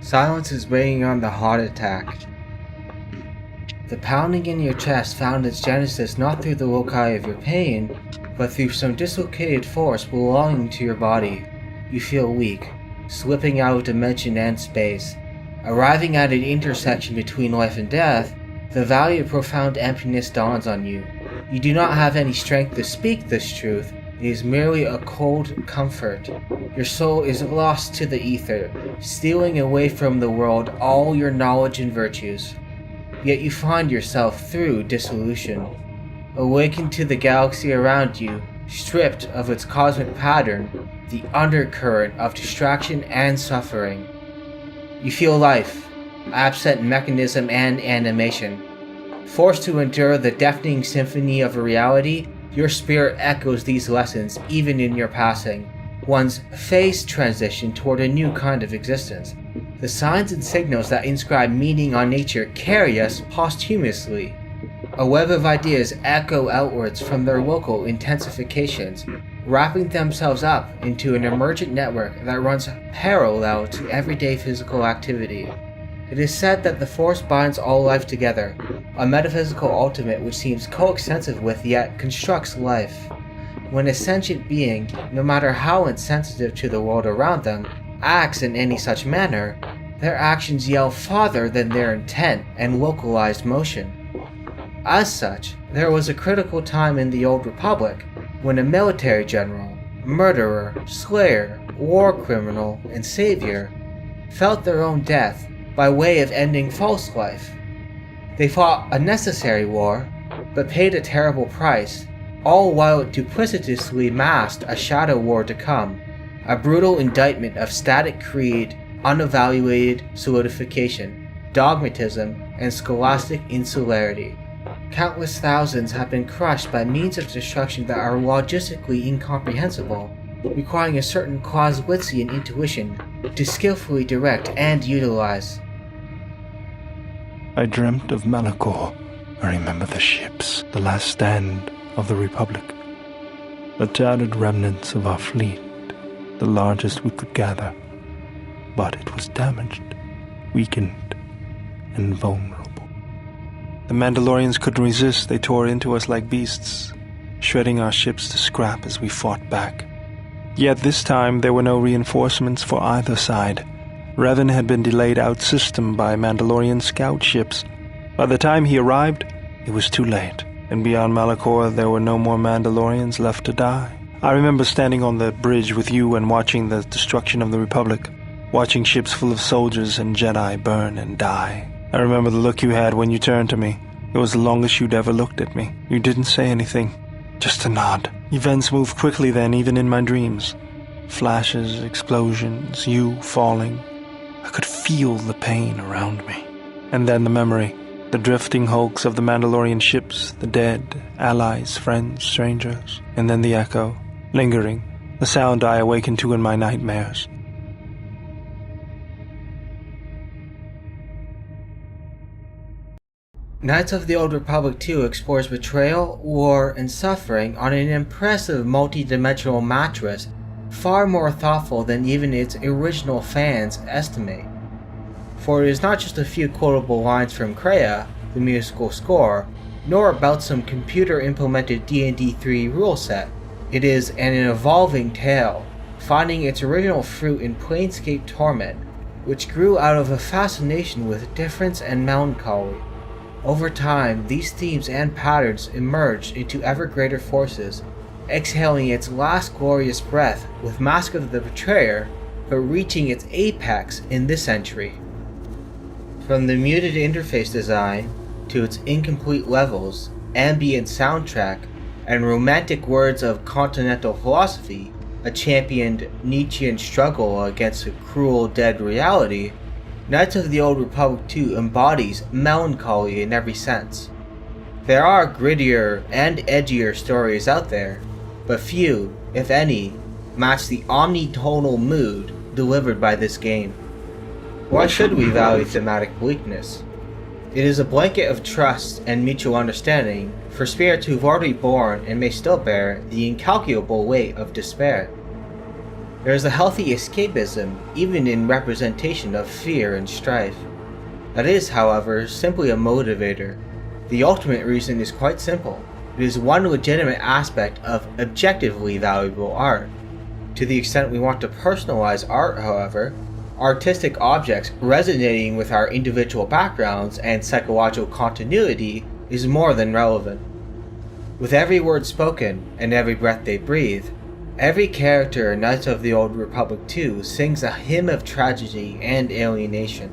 Silence is bringing on the heart attack. The pounding in your chest found its genesis not through the loci of your pain, but through some dislocated force belonging to your body. You feel weak, slipping out of dimension and space. Arriving at an intersection between life and death, the valley of profound emptiness dawns on you. You do not have any strength to speak this truth. It is merely a cold comfort. Your soul is lost to the ether, stealing away from the world all your knowledge and virtues. Yet you find yourself through dissolution, awakened to the galaxy around you, stripped of its cosmic pattern, the undercurrent of distraction and suffering. You feel life, absent mechanism and animation. Forced to endure the deafening symphony of a reality, your spirit echoes these lessons even in your passing, one's phased transition toward a new kind of existence. The signs and signals that inscribe meaning on nature carry us posthumously. A web of ideas echo outwards from their local intensifications, wrapping themselves up into an emergent network that runs parallel to everyday physical activity. It is said that the force binds all life together, a metaphysical ultimate which seems coextensive with yet constructs life. When a sentient being, no matter how insensitive to the world around them, acts in any such manner, their actions yell farther than their intent and localized motion. As such, there was a critical time in the Old Republic when a military general, murderer, slayer, war criminal, and savior felt their own death by way of ending false life. They fought a necessary war, but paid a terrible price, all while it duplicitously masked a shadow war to come, a brutal indictment of static creed, unevaluated solidification, dogmatism, and scholastic insularity. Countless thousands have been crushed by means of destruction that are logistically incomprehensible, requiring a certain Clausewitzian intuition to skillfully direct and utilize. I dreamt of Malachor. I remember the ships, the last stand of the Republic, the tattered remnants of our fleet, the largest we could gather. But it was damaged, weakened, and vulnerable. The Mandalorians couldn't resist. They tore into us like beasts, shredding our ships to scrap as we fought back. Yet this time there were no reinforcements for either side. Revan had been delayed out-system by Mandalorian scout ships. By the time he arrived, it was too late, and beyond Malachor there were no more Mandalorians left to die. I remember standing on the bridge with you and watching the destruction of the Republic, watching ships full of soldiers and Jedi burn and die. I remember the look you had when you turned to me. It was the longest you'd ever looked at me. You didn't say anything, just a nod. Events moved quickly then, even in my dreams. Flashes, explosions, you falling. I could feel the pain around me. And then the memory, the drifting hulks of the Mandalorian ships, the dead, allies, friends, strangers. And then the echo, lingering, the sound I awakened to in my nightmares. Knights of the Old Republic 2 explores betrayal, war, and suffering on an impressive multi-dimensional mattress, far more thoughtful than even its original fans estimate. For it is not just a few quotable lines from Kreia, the musical score, nor about some computer-implemented D&D 3 rule set. It is an evolving tale, finding its original fruit in Planescape Torment, which grew out of a fascination with difference and melancholy. Over time, these themes and patterns emerged into ever greater forces, exhaling its last glorious breath with Mask of the Betrayer, but reaching its apex in this entry. From the muted interface design, to its incomplete levels, ambient soundtrack, and romantic words of continental philosophy, a championed Nietzschean struggle against a cruel dead reality, Knights of the Old Republic 2 embodies melancholy in every sense. There are grittier and edgier stories out there, but few, if any, match the omnitonal mood delivered by this game. Why should we value thematic bleakness? It is a blanket of trust and mutual understanding for spirits who've already borne and may still bear the incalculable weight of despair. There is a healthy escapism even in representation of fear and strife. That is, however, simply a motivator. The ultimate reason is quite simple. It is one legitimate aspect of objectively valuable art. To the extent we want to personalize art, however, artistic objects resonating with our individual backgrounds and psychological continuity is more than relevant. With every word spoken and every breath they breathe, every character in Knights of the Old Republic 2 sings a hymn of tragedy and alienation.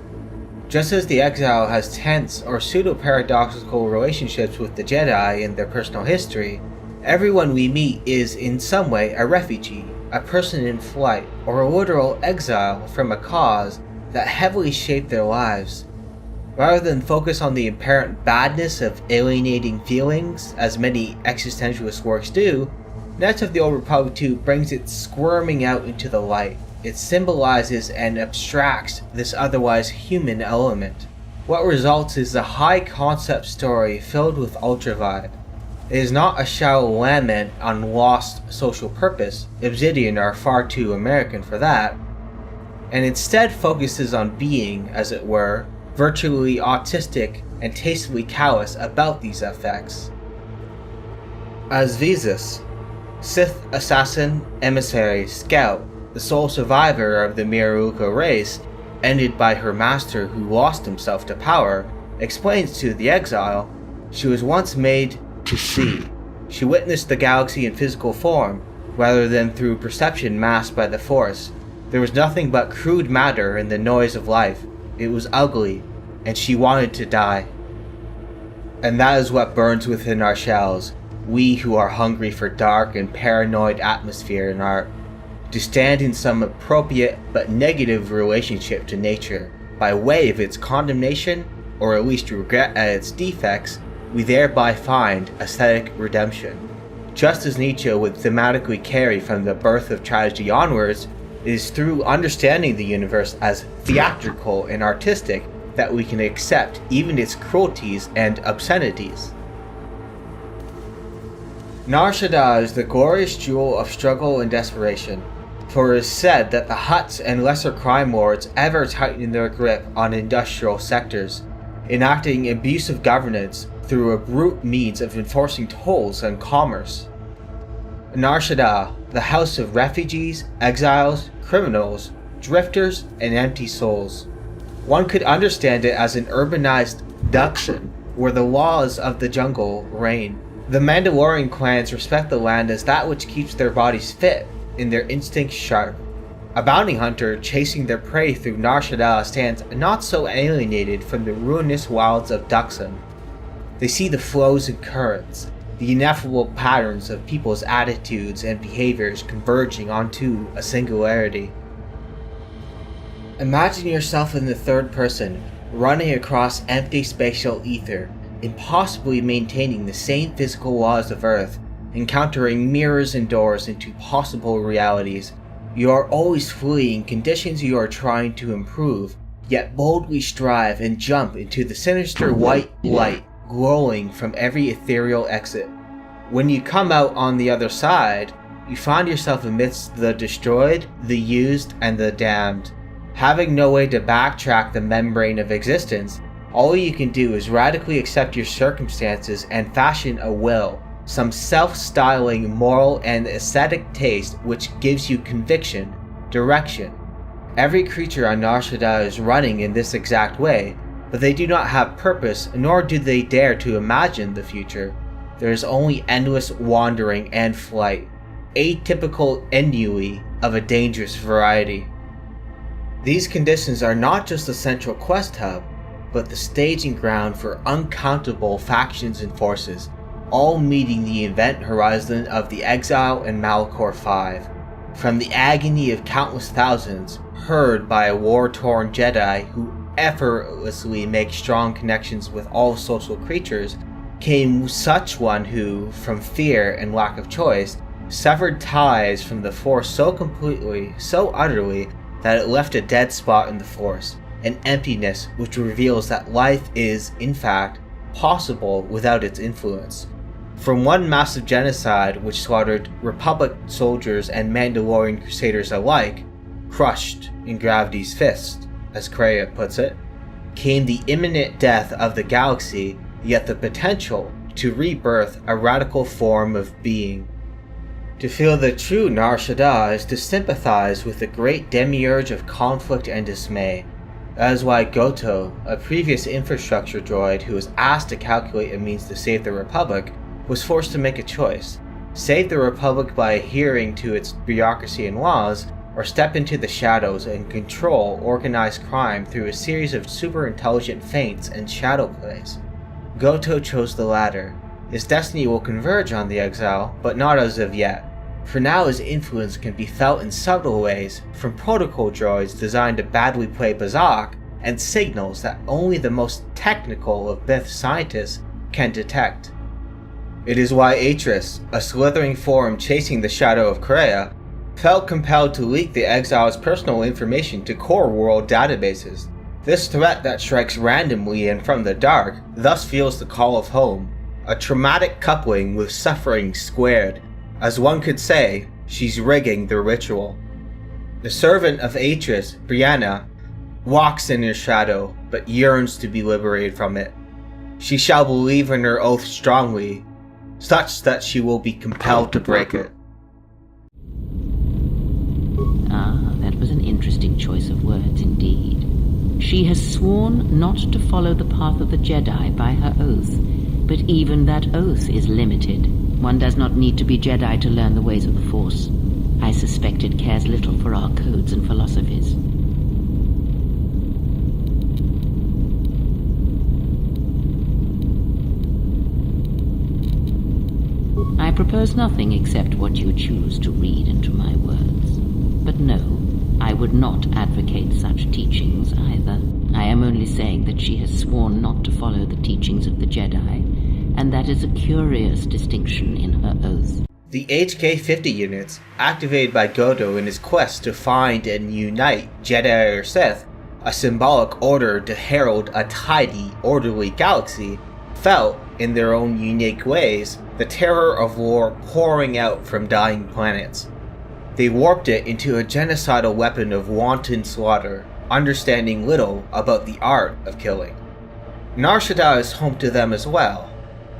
Just as the exile has tense or pseudo-paradoxical relationships with the Jedi in their personal history, everyone we meet is in some way a refugee, a person in flight, or a literal exile from a cause that heavily shaped their lives. Rather than focus on the apparent badness of alienating feelings, as many existentialist works do, Knights of the Old Republic 2 brings it squirming out into the light. It symbolizes and abstracts this otherwise human element. What results is a high-concept story filled with ultra-vibe. It is not a shallow lament on lost social purpose, Obsidian are far too American for that, and instead focuses on being, as it were, virtually autistic and tastefully callous about these effects. As Visas, Sith assassin, emissary, scout, the sole survivor of the Miruka race, ended by her master who lost himself to power, explains to the exile, she was once made to see. She witnessed the galaxy in physical form, rather than through perception masked by the Force. There was nothing but crude matter in the noise of life. It was ugly, and she wanted to die. And that is what burns within our shells, we who are hungry for dark and paranoid atmosphere in art, to stand in some appropriate but negative relationship to nature, by way of its condemnation, or at least regret at its defects, we thereby find aesthetic redemption. Just as Nietzsche would thematically carry from the birth of tragedy onwards, it is through understanding the universe as theatrical and artistic that we can accept even its cruelties and obscenities. Nar Shaddaa is the glorious jewel of struggle and desperation, for it is said that the Hutts and lesser crime lords ever tighten their grip on industrial sectors, enacting abusive governance through a brute means of enforcing tolls on commerce. Nar Shaddaa, the house of refugees, exiles, criminals, drifters, and empty souls. One could understand it as an urbanized Duxon, where the laws of the jungle reign. The Mandalorian clans respect the land as that which keeps their bodies fit and their instincts sharp. A bounty hunter chasing their prey through Nar Shaddaa stands not so alienated from the ruinous wilds of Duxon. They see the flows and currents, the ineffable patterns of people's attitudes and behaviors converging onto a singularity. Imagine yourself in the third person, running across empty spatial ether, impossibly maintaining the same physical laws of Earth, encountering mirrors and doors into possible realities. You are always fleeing conditions you are trying to improve, yet boldly strive and jump into the sinister white light glowing from every ethereal exit. When you come out on the other side, you find yourself amidst the destroyed, the used, and the damned. Having no way to backtrack the membrane of existence, all you can do is radically accept your circumstances and fashion a will, some self-styling moral and aesthetic taste which gives you conviction, direction. Every creature on Nar Shaddaa is running in this exact way, but they do not have purpose, nor do they dare to imagine the future. There is only endless wandering and flight, atypical ennui of a dangerous variety. These conditions are not just the central quest hub, but the staging ground for uncountable factions and forces, all meeting the event horizon of the Exile and Malachor V. From the agony of countless thousands, heard by a war-torn Jedi who effortlessly make strong connections with all social creatures, came such one who, from fear and lack of choice, severed ties from the Force so completely, so utterly, that it left a dead spot in the Force, an emptiness which reveals that life is, in fact, possible without its influence. From one massive genocide which slaughtered Republic soldiers and Mandalorian crusaders alike, crushed in gravity's fist, as Kreia puts it, came the imminent death of the galaxy, yet the potential to rebirth a radical form of being. To feel the true Nar Shaddaa is to sympathize with the great demiurge of conflict and dismay. That is why Goto, a previous infrastructure droid who was asked to calculate a means to save the Republic, was forced to make a choice: save the Republic by adhering to its bureaucracy and laws, or step into the shadows and control organized crime through a series of super-intelligent feints and shadow plays. Goto chose the latter. His destiny will converge on the exile, but not as of yet. For now his influence can be felt in subtle ways, from protocol droids designed to badly play Bazak, and signals that only the most technical of Bith scientists can detect. It is why Atris, a slithering form chasing the shadow of Kreia, felt compelled to leak the exile's personal information to core world databases. This threat that strikes randomly and from the dark thus feels the call of home, a traumatic coupling with suffering squared. As one could say, she's rigging the ritual. The servant of Atris, Brianna, walks in her shadow, but yearns to be liberated from it. She shall believe in her oath strongly, such that she will be compelled to break it. That was an interesting choice of words indeed. She has sworn not to follow the path of the Jedi by her oath, but even that oath is limited. One does not need to be Jedi to learn the ways of the Force. I suspect it cares little for our codes and philosophies. I propose nothing except what you choose to read into my words. But no, I would not advocate such teachings either. I am only saying that she has sworn not to follow the teachings of the Jedi, and that is a curious distinction in her oath. The HK-50 units, activated by Goto in his quest to find and unite Jedi or Sith, a symbolic order to herald a tidy, orderly galaxy, felt, in their own unique ways, the terror of war pouring out from dying planets. They warped it into a genocidal weapon of wanton slaughter, understanding little about the art of killing. Nar Shaddaa is home to them as well.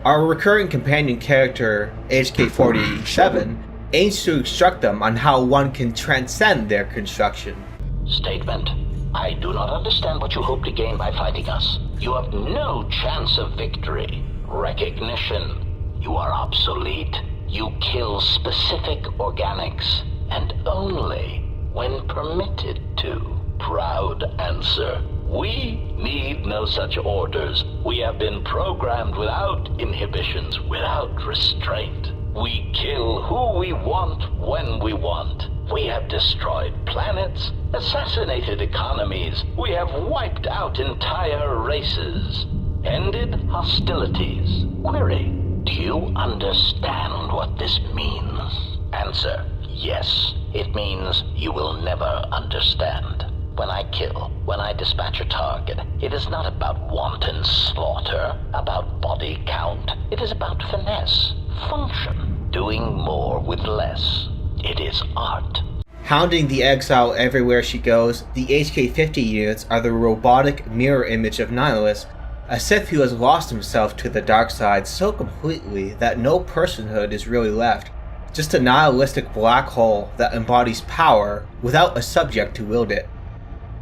Our recurring companion character, HK-47, aims to instruct them on how one can transcend their construction. Statement. I do not understand what you hope to gain by fighting us. You have no chance of victory. Recognition. You are obsolete. You kill specific organics, and only when permitted to. Proud answer. We need no such orders. We have been programmed without inhibitions, without restraint. We kill who we want when we want. We have destroyed planets, assassinated economies. We have wiped out entire races, ended hostilities. Query, do you understand what this means? Answer, yes. It means you will never understand. When I kill, when I dispatch a target, it is not about wanton slaughter, about body count. It is about finesse, function, doing more with less. It is art. Hounding the exile everywhere she goes, the HK-50 units are the robotic mirror image of Nihilus, a Sith who has lost himself to the dark side so completely that no personhood is really left, just a nihilistic black hole that embodies power without a subject to wield it.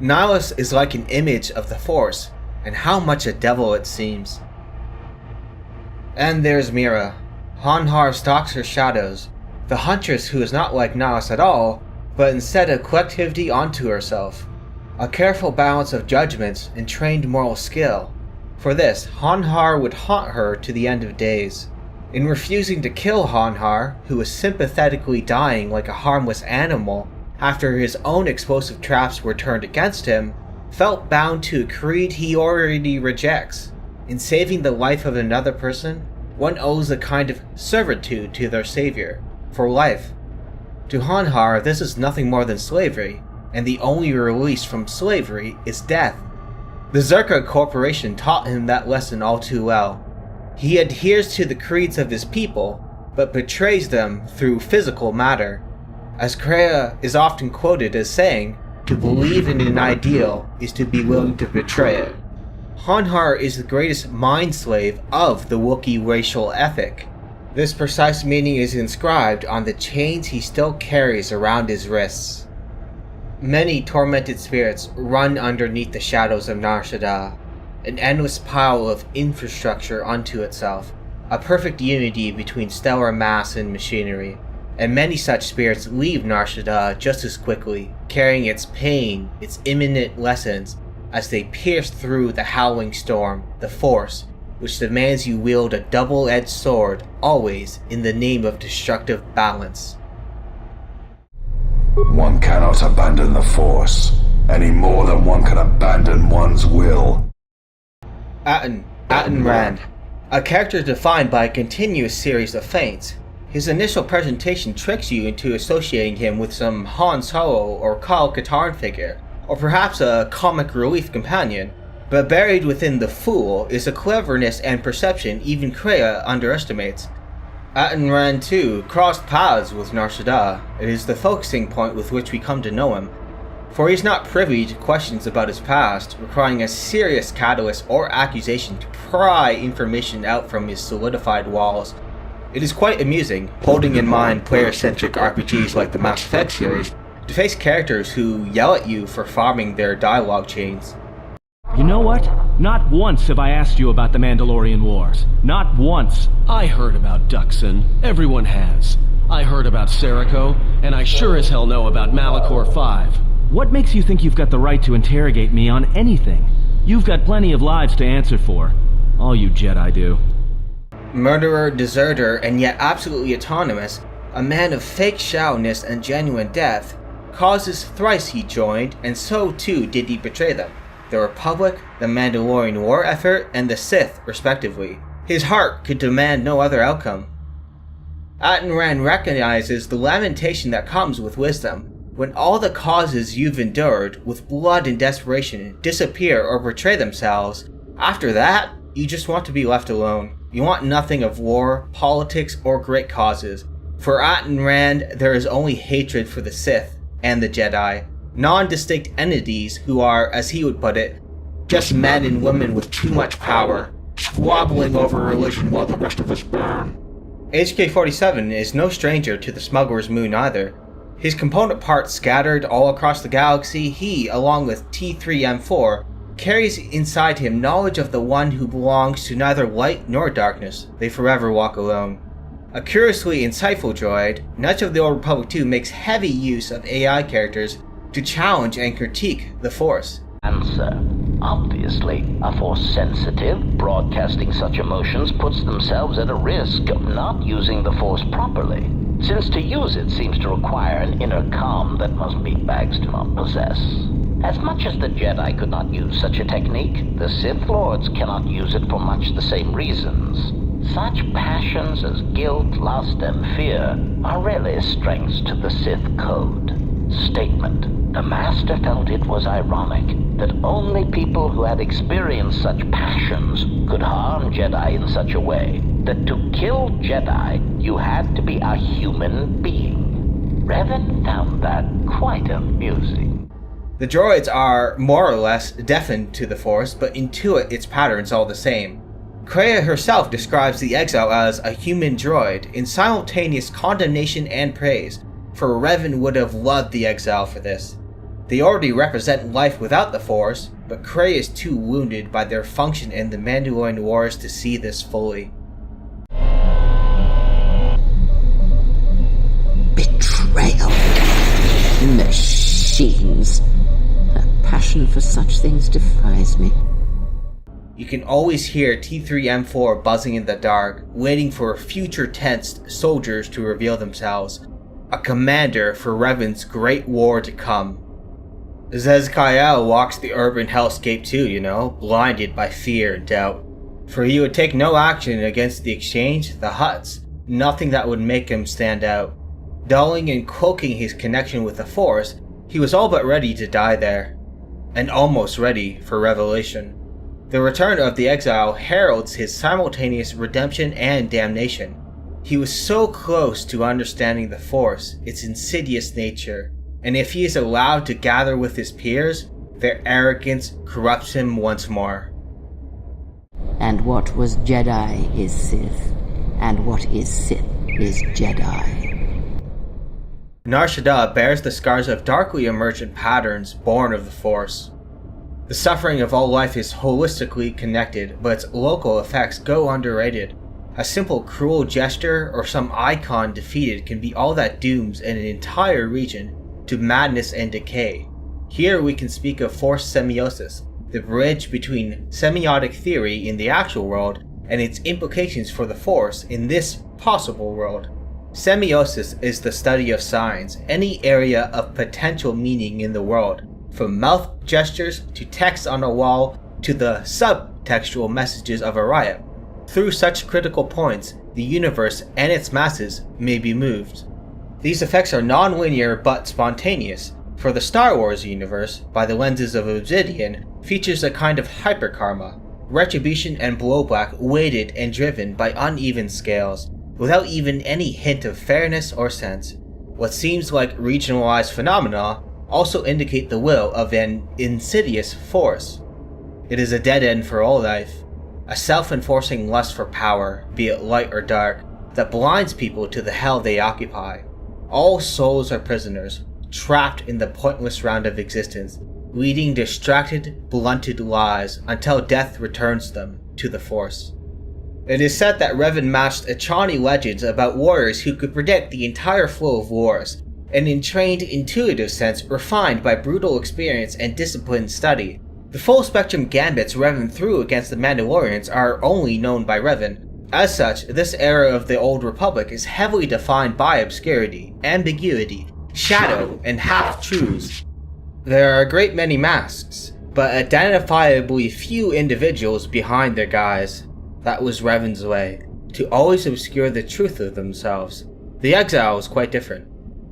Nihilus is like an image of the Force, and how much a devil it seems. And there's Mira. Hanhar stalks her shadows, the huntress who is not like Nihilus at all, but instead a collectivity onto herself. A careful balance of judgments and trained moral skill. For this, Hanhar would haunt her to the end of days. In refusing to kill Hanhar, who was sympathetically dying like a harmless animal after his own explosive traps were turned against him, felt bound to a creed he already rejects. In saving the life of another person, one owes a kind of servitude to their savior, for life. To Hanhar, this is nothing more than slavery, and the only release from slavery is death. The Zerka Corporation taught him that lesson all too well. He adheres to the creeds of his people, but betrays them through physical matter, as Kreia is often quoted as saying, "To believe in an ideal is to be willing to betray it." Honhar is the greatest mind slave of the Wookiee racial ethic. This precise meaning is inscribed on the chains he still carries around his wrists. Many tormented spirits run underneath the shadows of Nar Shaddaa, an endless pile of infrastructure unto itself, a perfect unity between stellar mass and machinery, and many such spirits leave Nar Shaddaa just as quickly, carrying its pain, its imminent lessons, as they pierce through the howling storm, the Force, which demands you wield a double-edged sword, always in the name of destructive balance. One cannot abandon the Force, any more than one can abandon one's will. Atton Rand, a character defined by a continuous series of feints. His initial presentation tricks you into associating him with some Han Solo or Kyle Katarn figure, or perhaps a comic relief companion, but buried within the Fool is a cleverness and perception even Kreia underestimates. Atton Rand too crossed paths with Nar Shaddaa. It is the focusing point with which we come to know him, for he is not privy to questions about his past, requiring a serious catalyst or accusation to pry information out from his solidified walls. It is quite amusing, holding in mind player-centric RPGs like the Mass Effect series, to face characters who yell at you for farming their dialogue chains. You know what? Not once have I asked you about the Mandalorian Wars. Not once. I heard about Duxon. Everyone has. I heard about Serico, and I sure as hell know about Malachor 5. What makes you think you've got the right to interrogate me on anything? You've got plenty of lives to answer for. All you Jedi do. Murderer, deserter, and yet absolutely autonomous, a man of fake shallowness and genuine depth, causes thrice he joined, and so too did he betray them. The Republic, the Mandalorian war effort, and the Sith, respectively. His heart could demand no other outcome. Atton Rand recognizes the lamentation that comes with wisdom. When all the causes you've endured, with blood and desperation, disappear or betray themselves, after that, you just want to be left alone. You want nothing of war, politics, or great causes. For Atton Rand, there is only hatred for the Sith and the Jedi, non-distinct entities who are, as he would put it, just men and women with too much power, squabbling over religion while the rest of us burn. HK-47 is no stranger to the Smuggler's Moon either. His component parts scattered all across the galaxy, he, along with T3M4, carries inside him knowledge of the one who belongs to neither light nor darkness. They forever walk alone. A curiously insightful droid, Knights of the Old Republic 2 makes heavy use of AI characters to challenge and critique the Force. Answer. Obviously, a Force-sensitive, broadcasting such emotions puts themselves at a risk of not using the Force properly, since to use it seems to require an inner calm that most meatbags do not possess. As much as the Jedi could not use such a technique, the Sith Lords cannot use it for much the same reasons. Such passions as guilt, lust, and fear are really strengths to the Sith code. Statement. The Master felt it was ironic that only people who had experienced such passions could harm Jedi in such a way that to kill Jedi, you had to be a human being. Revan found that quite amusing. The droids are, more or less, deafened to the Force, but intuit its patterns all the same. Kreia herself describes the exile as a human droid, in simultaneous condemnation and praise, for Revan would have loved the exile for this. They already represent life without the Force, but Kreia is too wounded by their function in the Mandalorian Wars to see this fully. Betrayal. Machines. A passion for such things defies me. You can always hear T3M4 buzzing in the dark, waiting for future tensed soldiers to reveal themselves. A commander for Revan's great war to come. Zez Kyle walks the urban hellscape too, blinded by fear and doubt. For he would take no action against the Exchange, the Hutts, nothing that would make him stand out. Dulling and cloaking his connection with the Force, he was all but ready to die there. And almost ready for revelation. The return of the exile heralds his simultaneous redemption and damnation. He was so close to understanding the Force, its insidious nature, and if he is allowed to gather with his peers, their arrogance corrupts him once more. And what was Jedi is Sith, and what is Sith is Jedi. Nar Shaddaa bears the scars of darkly emergent patterns born of the Force. The suffering of all life is holistically connected, but its local effects go underrated. A simple cruel gesture or some icon defeated can be all that dooms an entire region to madness and decay. Here we can speak of Force semiosis, the bridge between semiotic theory in the actual world and its implications for the Force in this possible world. Semiosis is the study of signs, any area of potential meaning in the world, from mouth gestures to text on a wall to the subtextual messages of a riot. Through such critical points, the universe and its masses may be moved. These effects are non-linear but spontaneous. For the Star Wars universe, by the lenses of Obsidian, features a kind of hyperkarma, retribution and blowback weighted and driven by uneven scales, without even any hint of fairness or sense. What seems like regionalized phenomena also indicate the will of an insidious force. It is a dead end for all life, a self-enforcing lust for power, be it light or dark, that blinds people to the hell they occupy. All souls are prisoners, trapped in the pointless round of existence, leading distracted, blunted lives until death returns them to the Force. It is said that Revan matched Echani legends about warriors who could predict the entire flow of wars, an entrained, intuitive sense refined by brutal experience and disciplined study. The full-spectrum gambits Revan threw against the Mandalorians are only known by Revan. As such, this era of the Old Republic is heavily defined by obscurity, ambiguity, shadow, and half-truths. There are a great many masks, but identifiably few individuals behind their guise. That was Revan's way, to always obscure the truth of themselves. The exile is quite different.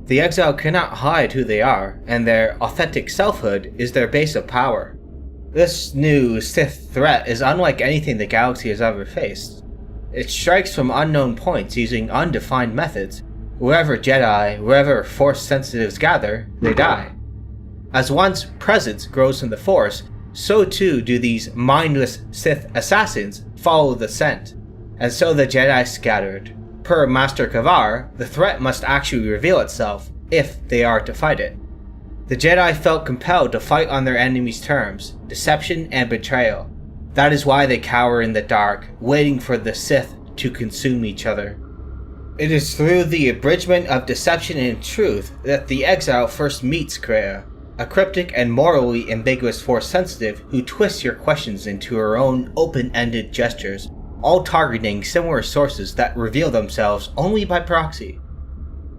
The exile cannot hide who they are, and their authentic selfhood is their base of power. This new Sith threat is unlike anything the galaxy has ever faced. It strikes from unknown points using undefined methods. Wherever Jedi, wherever Force sensitives gather, they die. As one's presence grows in the Force, so too do these mindless Sith assassins follow the scent, and so the Jedi scattered. Per Master KotOR, the threat must actually reveal itself, if they are to fight it. The Jedi felt compelled to fight on their enemies' terms, deception and betrayal. That is why they cower in the dark, waiting for the Sith to consume each other. It is through the abridgment of deception and truth that the exile first meets Kreia, a cryptic and morally ambiguous Force sensitive who twists your questions into her own open-ended gestures, all targeting similar sources that reveal themselves only by proxy.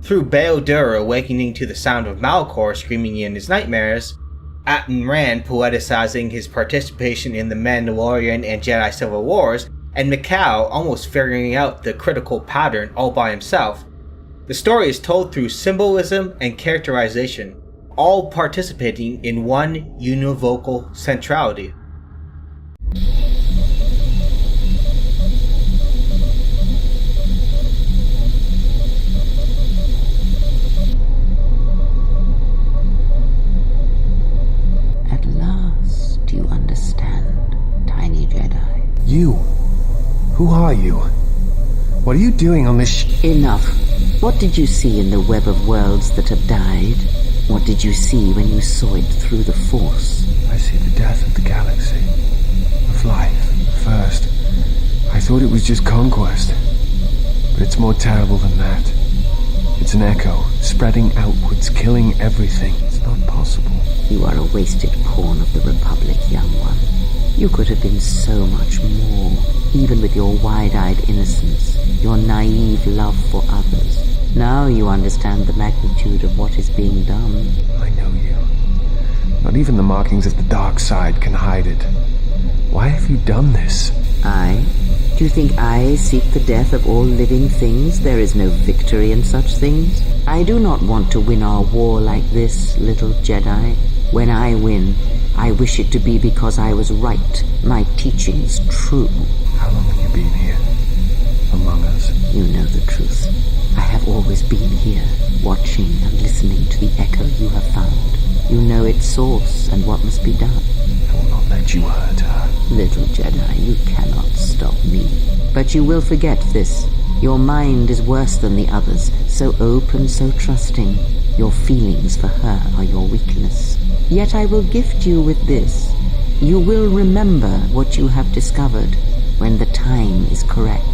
Through Bail-Dur awakening to the sound of Malachor screaming in his nightmares, Atton Rand poeticizing his participation in the Mandalorian and Jedi Civil Wars, and Mikau almost figuring out the critical pattern all by himself, the story is told through symbolism and characterization, all participating in one univocal centrality. At last you understand, tiny Jedi. You? Who are you? What are you doing on this Enough. What did you see in the web of worlds that have died? What did you see when you saw it through the Force? I see the death of the galaxy. Of life. First, I thought it was just conquest. But it's more terrible than that. It's an echo, spreading outwards, killing everything. It's not possible. You are a wasted pawn of the Republic, young one. You could have been so much more, even with your wide-eyed innocence, your naive love for others. Now you understand the magnitude of what is being done. I know you. Not even the markings of the dark side can hide it. Why have you done this? I? Do you think I seek the death of all living things? There is no victory in such things. I do not want to win our war like this, little Jedi. When I win, I wish it to be because I was right, my teachings true. How long have you been here? Among us? You know the truth. I have always been here, watching and listening to the echo you have found. You know its source and what must be done. I will not let you hurt her. Little Jedi, you cannot stop me. But you will forget this. Your mind is worse than the others, so open, so trusting. Your feelings for her are your weakness. Yet I will gift you with this. You will remember what you have discovered when the time is correct.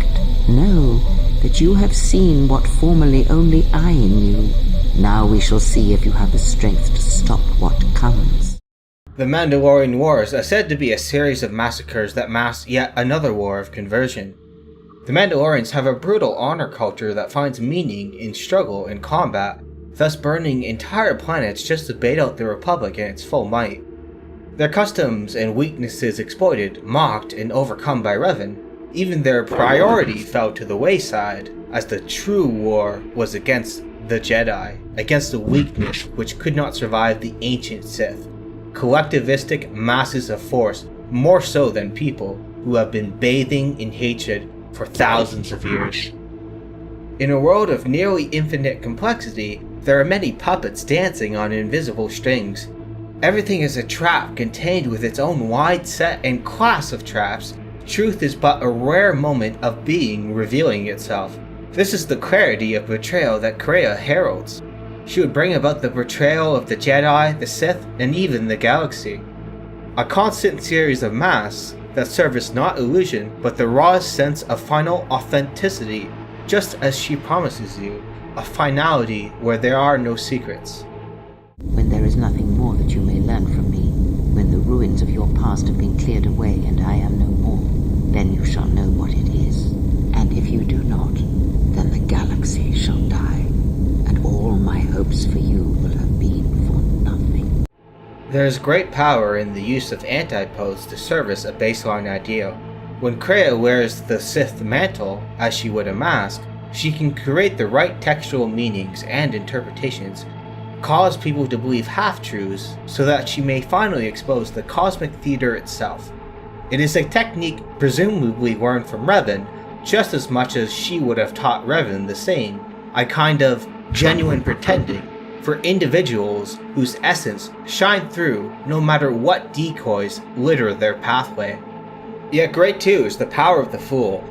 Know that you have seen what formerly only I knew. Now we shall see if you have the strength to stop what comes. The Mandalorian Wars are said to be a series of massacres that mask yet another war of conversion. The Mandalorians have a brutal honor culture that finds meaning in struggle and combat, thus burning entire planets just to bait out the Republic in its full might. Their customs and weaknesses exploited, mocked, and overcome by Revan, even their priority fell to the wayside, as the true war was against the Jedi, against the weakness which could not survive the ancient Sith. Collectivistic masses of force, more so than people, who have been bathing in hatred for thousands of years. In a world of nearly infinite complexity, there are many puppets dancing on invisible strings. Everything is a trap contained with its own wide set and class of traps. Truth is but a rare moment of being revealing itself. This is the clarity of betrayal that Kreia heralds. She would bring about the betrayal of the Jedi, the Sith, and even the galaxy. A constant series of masks that service not illusion, but the rawest sense of final authenticity, just as she promises you, a finality where there are no secrets. When there is nothing more that you may learn from me, when the ruins of your past have been cleared away and I am no more, then you shall know what it is. And if you do not, then the galaxy shall die, and all my hopes for you will have been for nothing. There is great power in the use of antipodes to service a baseline ideal. When Kreia wears the Sith mantle, as she would a mask, she can create the right textual meanings and interpretations, cause people to believe half-truths, so that she may finally expose the cosmic theater itself. It is a technique presumably learned from Revan, just as much as she would have taught Revan the same, a kind of genuine pretending, for individuals whose essence shine through no matter what decoys litter their pathway. Yet great too is the power of the fool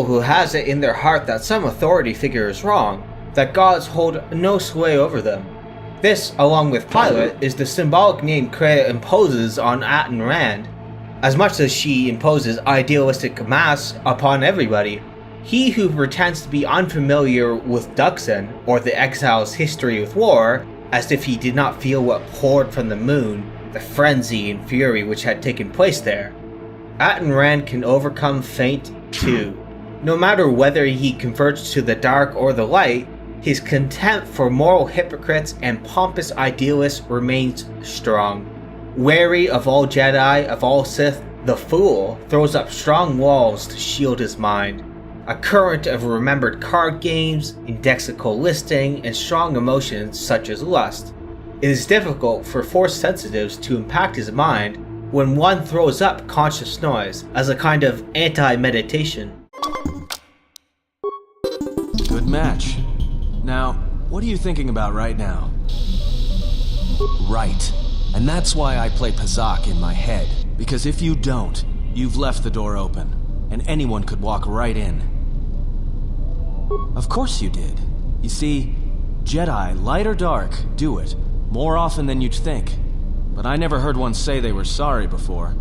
who has it in their heart that some authority figure is wrong, that gods hold no sway over them. This, along with Pilot, is the symbolic name Kreia imposes on Aten Rand, as much as she imposes idealistic masks upon everybody. He who pretends to be unfamiliar with Duxan, or the exile's history with war, as if he did not feel what poured from the moon, the frenzy and fury which had taken place there. Aten Rand can overcome fate too. No matter whether he converts to the dark or the light, his contempt for moral hypocrites and pompous idealists remains strong. Wary of all Jedi, of all Sith, the fool throws up strong walls to shield his mind. A current of remembered card games, indexical listing, and strong emotions such as lust. It is difficult for Force sensitives to impact his mind when one throws up conscious noise as a kind of anti-meditation. Good match. Now, what are you thinking about right now? Right. And that's why I play Pazak in my head. Because if you don't, you've left the door open, and anyone could walk right in. Of course you did. You see, Jedi, light or dark, do it, more often than you'd think. But I never heard one say they were sorry before.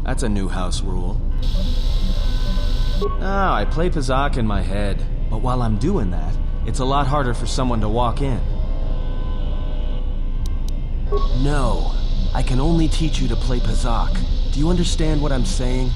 That's a new house rule. I play Pazak in my head, but while I'm doing that, it's a lot harder for someone to walk in. No, I can only teach you to play Pazak. Do you understand what I'm saying?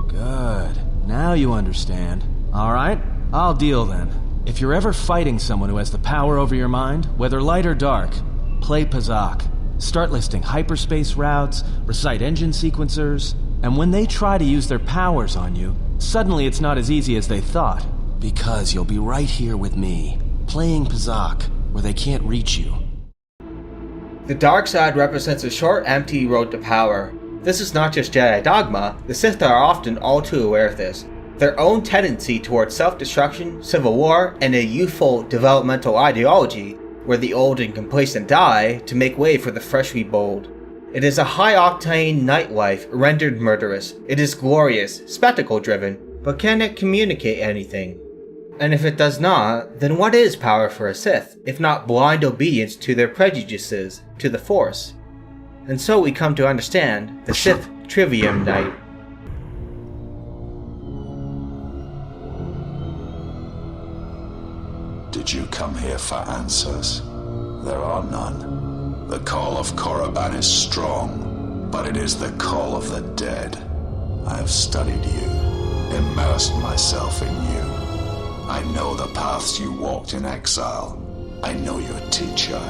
Good. Now you understand. Alright, I'll deal then. If you're ever fighting someone who has the power over your mind, whether light or dark, play Pazak. Start listing hyperspace routes, recite engine sequencers, and when they try to use their powers on you, suddenly it's not as easy as they thought. Because you'll be right here with me, playing Pazak, where they can't reach you. The dark side represents a short, empty road to power. This is not just Jedi dogma, the Sith are often all too aware of this. Their own tendency towards self-destruction, civil war, and a youthful developmental ideology, where the old and complacent die to make way for the freshly bold. It is a high-octane nightlife rendered murderous. It is glorious, spectacle-driven, but can it communicate anything? And if it does not, then what is power for a Sith, if not blind obedience to their prejudices, to the Force? And so we come to understand the Sith Trivium Night. Did you come here for answers? There are none. The call of Korriban is strong, but it is the call of the dead. I have studied you, immersed myself in you. I know the paths you walked in exile. I know your teacher.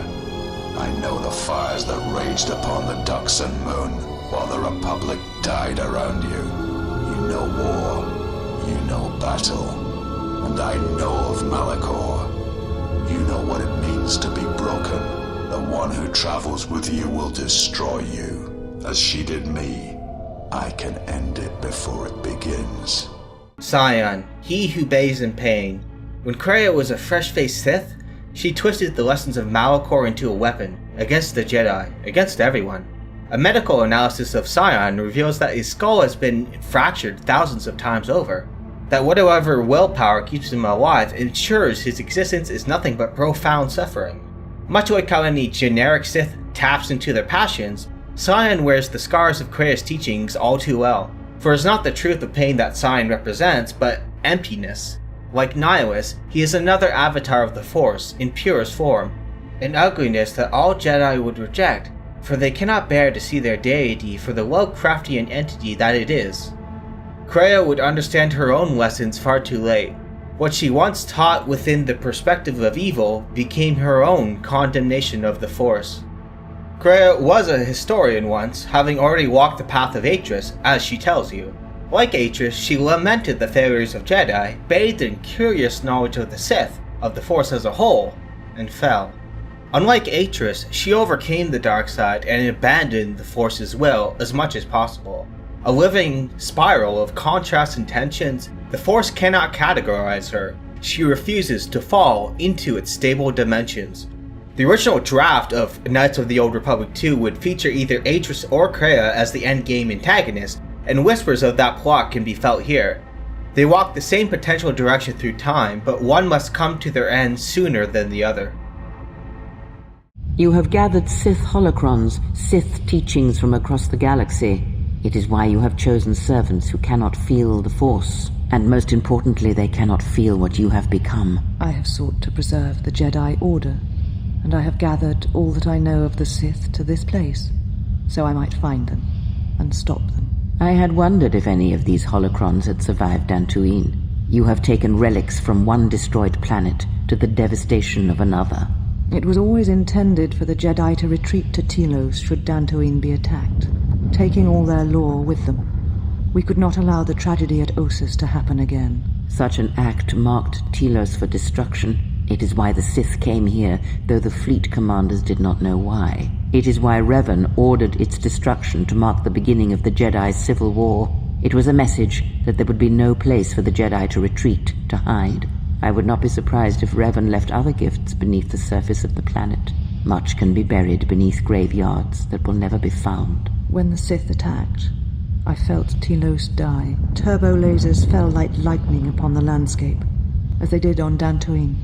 I know the fires that raged upon the Dux and Moon while the Republic died around you. You know war. You know battle. And I know of Malachor. You know what it means to be broken. The one who travels with you will destroy you, as she did me. I can end it before it begins. Scion, he who bathes in pain. When Kreia was a fresh-faced Sith, she twisted the lessons of Malachor into a weapon, against the Jedi, against everyone. A medical analysis of Scion reveals that his skull has been fractured thousands of times over, that whatever willpower keeps him alive ensures his existence is nothing but profound suffering. Much like how any generic Sith taps into their passions, Scion wears the scars of Kreia's teachings all too well. For it is not the truth of pain that Scion represents, but emptiness. Like Nihilus, he is another avatar of the Force, in purest form, an ugliness that all Jedi would reject, for they cannot bear to see their deity for the Lovecraftian entity that it is. Kreia would understand her own lessons far too late. What she once taught within the perspective of evil became her own condemnation of the Force. Kreia was a historian once, having already walked the path of Atris, as she tells you. Like Atris, she lamented the failures of Jedi, bathed in curious knowledge of the Sith, of the Force as a whole, and fell. Unlike Atris, she overcame the dark side and abandoned the Force's will as much as possible. A living spiral of contrasts and tensions, the Force cannot categorize her. She refuses to fall into its stable dimensions. The original draft of Knights of the Old Republic 2 would feature either Atris or Kreia as the endgame antagonist, and whispers of that plot can be felt here. They walk the same potential direction through time, but one must come to their end sooner than the other. You have gathered Sith holocrons, Sith teachings from across the galaxy. It is why you have chosen servants who cannot feel the Force, and most importantly, they cannot feel what you have become. I have sought to preserve the Jedi Order, and I have gathered all that I know of the Sith to this place, so I might find them and stop them. I had wondered if any of these holocrons had survived Dantooine. You have taken relics from one destroyed planet to the devastation of another. It was always intended for the Jedi to retreat to Telos should Dantooine be attacked, taking all their lore with them. We could not allow the tragedy at Ossus to happen again. Such an act marked Telos for destruction. It is why the Sith came here, though the fleet commanders did not know why. It is why Revan ordered its destruction to mark the beginning of the Jedi's civil war. It was a message that there would be no place for the Jedi to retreat, to hide. I would not be surprised if Revan left other gifts beneath the surface of the planet. Much can be buried beneath graveyards that will never be found. When the Sith attacked, I felt Telos die. Turbo lasers fell like lightning upon the landscape, as they did on Dantooine.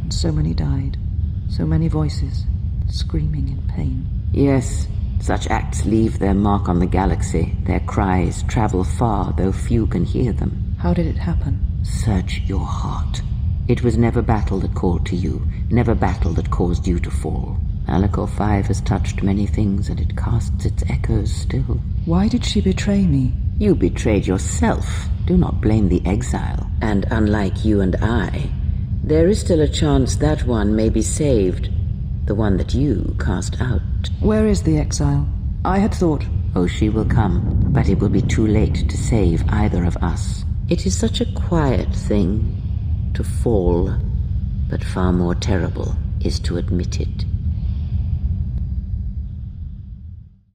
And so many died. So many voices, screaming in pain. Yes, such acts leave their mark on the galaxy. Their cries travel far, though few can hear them. How did it happen? Search your heart. It was never battle that called to you, never battle that caused you to fall. Malachor 5 has touched many things, and it casts its echoes still. Why did she betray me? You betrayed yourself. Do not blame the exile. And unlike you and I, there is still a chance that one may be saved. The one that you cast out. Where is the exile? I had thought... Oh, she will come, but it will be too late to save either of us. It is such a quiet thing to fall, but far more terrible is to admit it.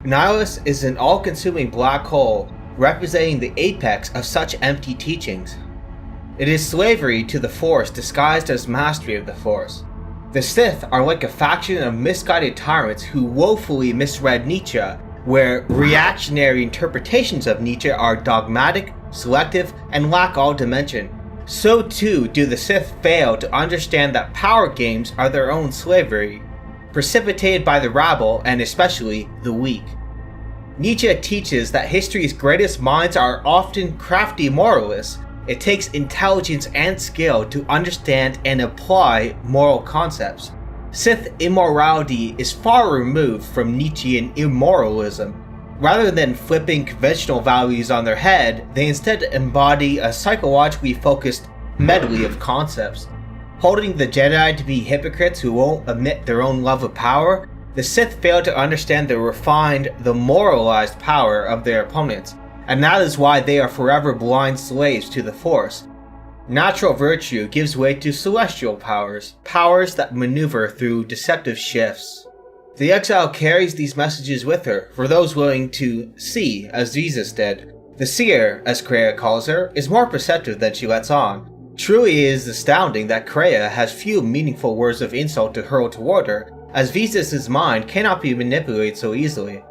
Nihilus is an all-consuming black hole representing the apex of such empty teachings. It is slavery to the Force disguised as mastery of the Force. The Sith are like a faction of misguided tyrants who woefully misread Nietzsche, where reactionary interpretations of Nietzsche are dogmatic, selective, and lack all dimension. So too do the Sith fail to understand that power games are their own slavery, precipitated by the rabble and especially the weak. Nietzsche teaches that history's greatest minds are often crafty moralists. It takes intelligence and skill to understand and apply moral concepts. Sith immorality is far removed from Nietzschean immoralism. Rather than flipping conventional values on their head, they instead embody a psychologically focused medley of concepts. Holding the Jedi to be hypocrites who won't admit their own love of power, the Sith fail to understand the refined, the moralized power of their opponents, and that is why they are forever blind slaves to the Force. Natural virtue gives way to celestial powers, powers that maneuver through deceptive shifts. The exile carries these messages with her for those willing to see as Jesus did. The seer, as Kreia calls her, is more perceptive than she lets on. Truly it is astounding that Kreia has few meaningful words of insult to hurl toward her, as Visas' mind cannot be manipulated so easily.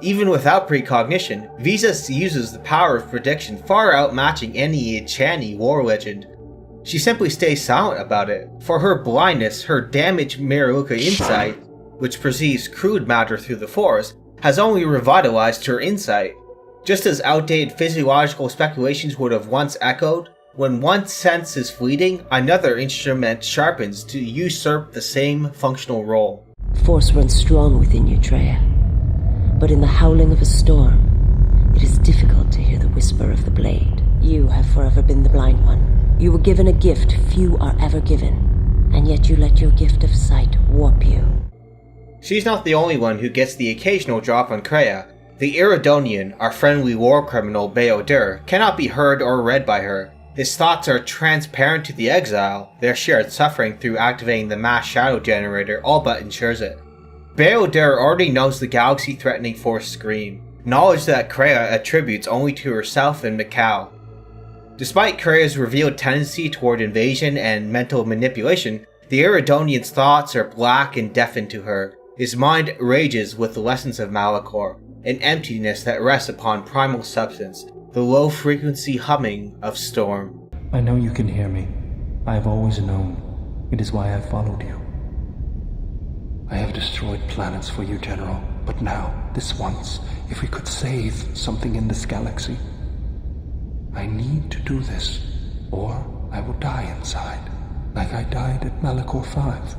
Even without precognition, Visas uses the power of prediction far outmatching any Enchani war legend. She simply stays silent about it, for her blindness, her damaged Miraluka insight, which perceives crude matter through the Force, has only revitalized her insight. Just as outdated physiological speculations would have once echoed, when one sense is fleeting, another instrument sharpens to usurp the same functional role. Force runs strong within you, Treya. But in the howling of a storm, it is difficult to hear the whisper of the blade. You have forever been the blind one. You were given a gift few are ever given, and yet you let your gift of sight warp you. She's not the only one who gets the occasional drop on Kreia. The Iridonian, our friendly war criminal Baodur, cannot be heard or read by her. His thoughts are transparent to the exile. Their shared suffering through activating the mass shadow generator all but ensures it. Baodur already knows the galaxy-threatening Force scream, knowledge that Kreia attributes only to herself and Mikau. Despite Kreia's revealed tendency toward invasion and mental manipulation, the Iridonian's thoughts are black and deafened to her. His mind rages with the lessons of Malachor, an emptiness that rests upon primal substance, the low-frequency humming of storm. I know you can hear me. I have always known. It is why I followed you. I have destroyed planets for you, General, but now, this once, if we could save something in this galaxy. I need to do this, or I will die inside, like I died at Malachor 5.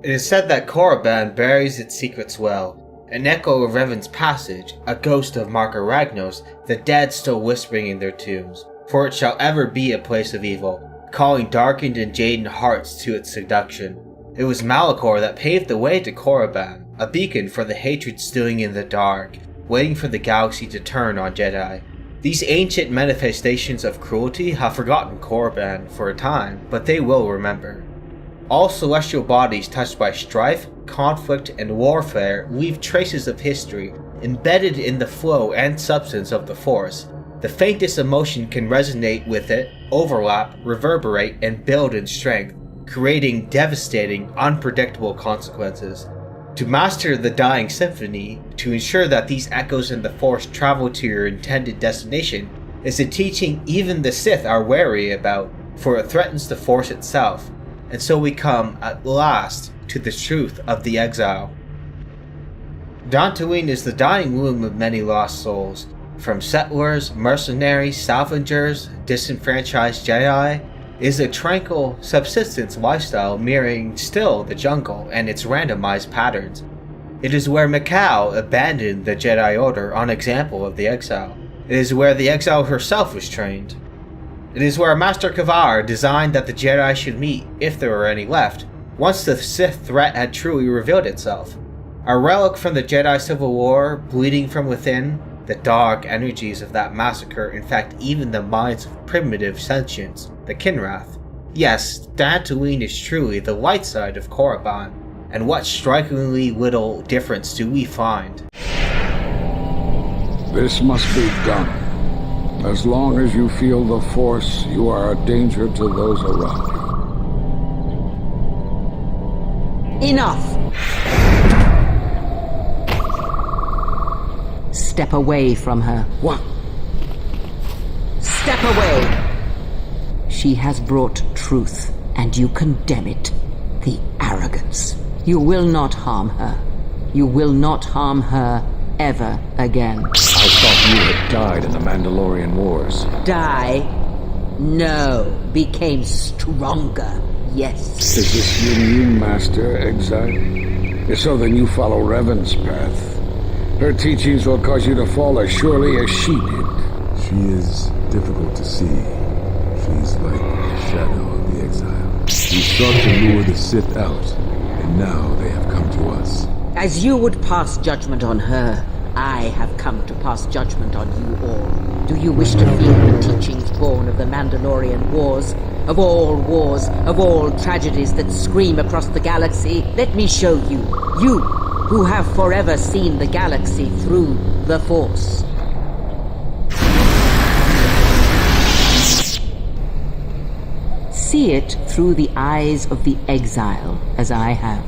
It is said that Korriban buries its secrets well. An echo of Revan's passage, a ghost of Marka Ragnos, the dead still whispering in their tombs, for it shall ever be a place of evil, calling darkened and jaded hearts to its seduction. It was Malachor that paved the way to Korriban, a beacon for the hatred stewing in the dark, waiting for the galaxy to turn on Jedi. These ancient manifestations of cruelty have forgotten Korriban for a time, but they will remember. All celestial bodies touched by strife, conflict, and warfare leave traces of history embedded in the flow and substance of the Force. The faintest emotion can resonate with it, overlap, reverberate, and build in strength, creating devastating, unpredictable consequences. To master the dying symphony, to ensure that these echoes in the Force travel to your intended destination, is a teaching even the Sith are wary about, for it threatens the Force itself. And so we come, at last, to the truth of the exile. Dantooine is the dying womb of many lost souls, from settlers, mercenaries, salvagers, disenfranchised Jedi. Is a tranquil subsistence lifestyle mirroring still the jungle and its randomized patterns. It is where Mikau abandoned the Jedi Order on example of the exile. It is where the exile herself was trained. It is where Master Kavar designed that the Jedi should meet, if there were any left, once the Sith threat had truly revealed itself. A relic from the Jedi Civil War, bleeding from within, the dark energies of that massacre infect even the minds of primitive sentience, the Kinrath. Yes, Dantooine is truly the light side of Korriban. and what strikingly little difference do we find? This must be done. As long as you feel the Force, you are a danger to those around you. Enough! Step away from her. What? Step away! She has brought truth, and you condemn it. The arrogance. You will not harm her. You will not harm her ever again. I thought you had died in the Mandalorian Wars. Die? No. Became stronger. Yes. Is this your new master, Exile? If so, then you follow Revan's path. Her teachings will cause you to fall as surely as she did. She is difficult to see. She's like the shadow of the exile. We sought to lure the Sith out, and now they have come to us. As you would pass judgment on her, I have come to pass judgment on you all. Do you wish to feel the teachings born of the Mandalorian Wars? Of all tragedies that scream across the galaxy? Let me show you. You, who have forever seen the galaxy through the Force. See it through the eyes of the exile, as I have.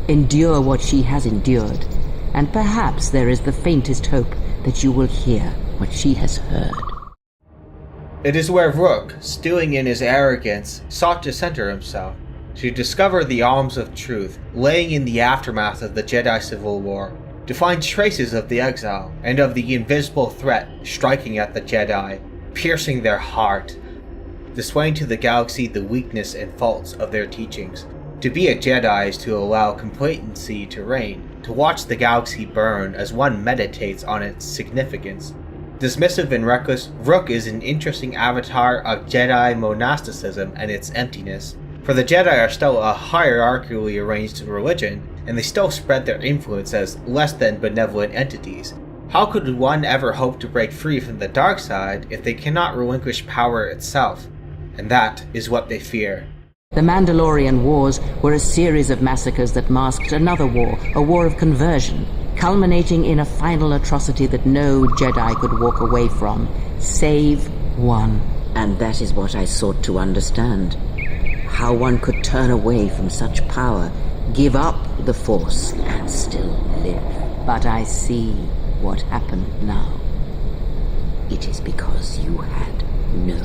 Endure what she has endured, and perhaps there is the faintest hope that you will hear what she has heard. It is where Rook, stewing in his arrogance, sought to center himself, to discover the arms of truth laying in the aftermath of the Jedi Civil War, to find traces of the exile and of the invisible threat striking at the Jedi, piercing their heart, displaying to the galaxy the weakness and faults of their teachings. To be a Jedi is to allow complacency to reign, to watch the galaxy burn as one meditates on its significance. Dismissive and reckless, Rook is an interesting avatar of Jedi monasticism and its emptiness. For the Jedi are still a hierarchically arranged religion, and they still spread their influence as less than benevolent entities. How could one ever hope to break free from the dark side if they cannot relinquish power itself? And that is what they fear. The Mandalorian Wars were a series of massacres that masked another war, a war of conversion, culminating in a final atrocity that no Jedi could walk away from, save one. And that is what I sought to understand. How one could turn away from such power, give up the Force, and still live. But I see what happened now. It is because you had no